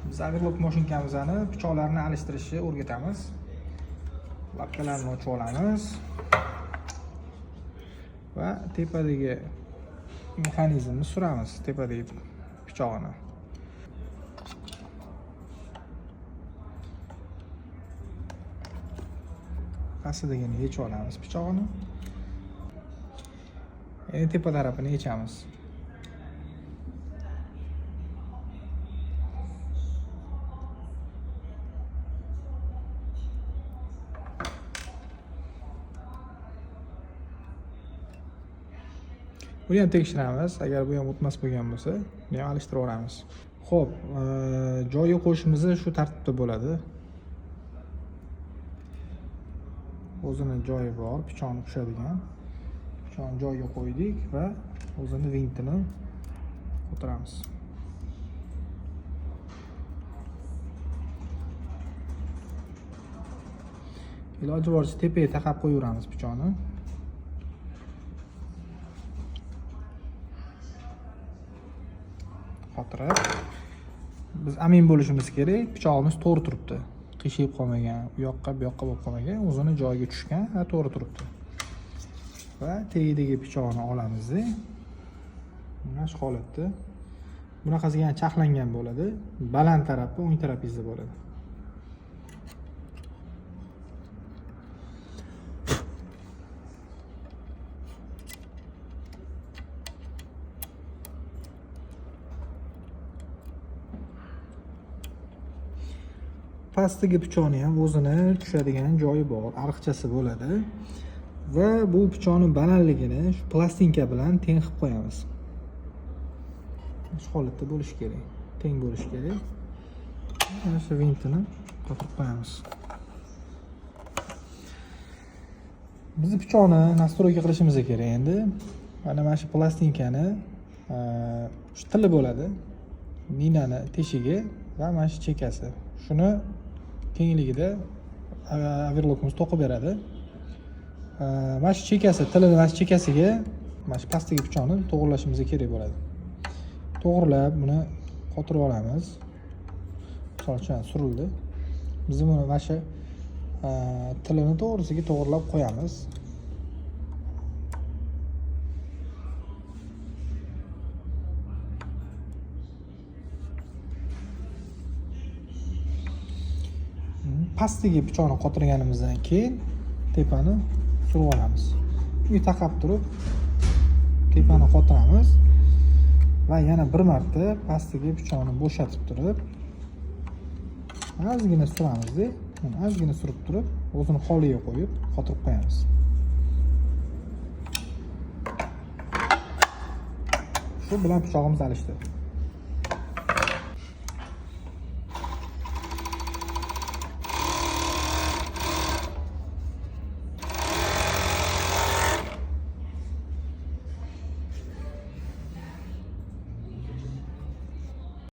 Biz overlock mashinkamizni pichoqlarni alishtirishni o'rgatamiz. Lapkalarni ochib olamiz va tepadagi mexanizmni suramiz, tepadagi pichog'ini. Pastdagini yechib olamiz pichog'ini. Endi tepa tarafini yechamiz. Buni ham tekshiramiz. Agar bu ham o'tmas bo'lgan bo'lsa, buni ham alishtirib olamiz. Xo'p, joyiga qo'yishimiz shu tartibda bo'ladi. O'zini joyi bor, pichoqni tushadigan. Pichoqni joyiga qo'ydik va o'zini vintini o'tiramiz. Iloji boricha tepaga taqab qo'yaveramiz pichoqni. Xotirib, biz amin bo'lishimiz kerak, pichog'imiz to'g'ri turibdi. Qiyshayib qolmagan, u yoqqa bu yoqqa bo'lib qolmagan, o'zini joyiga tushgan va to'g'ri turibdi. Va tagidagi pichoqni olamiz. Mana shu holatda. Bunaqasiga ham chaqlangan bo'ladi. Baland tarafi o'ng tarafingizda bo'ladi. Pastdagi pichoqni ham o'zini tushadigan joyi bor, ariqchasi bo'ladi. Va bu pichoqning balandligini shu plastinka bilan teng qilib qo'yamiz. Shu holatda bo'lishi kerak, teng bo'lishi kerak. Mana shu vintini qo'yib qo'yamiz. Biz pichoqni nastroyka qilishimiz kerak endi. Mana shu plastinkani shu tili bo'ladi. Ninani teshigi va mana shu chekasi. Shuni kengligida overlockimiz to'qib beradi. Mana shu chekasi, tilini mana shu chekasiga mana shu pastdagi pichoqni to'g'rilashimiz kerak bo'ladi. To'g'rilab buni qotirib olamiz. Misol uchun surildi. Biz buni mana shu tilini to'g'risiga to'g'rilab qo'yamiz. Pastdagi pichoqni qotirganimizdan keyin tepani surib olamiz. Bunga taqab turib tepani qotiramiz va yana bir marta pastdagi pichoqni bo'shatib turib ozgina suramiz. Ozgina surib turib o'zini holiga qo'yib qotirib qo'yamiz. Shu bilan pichog'imiz alishdi.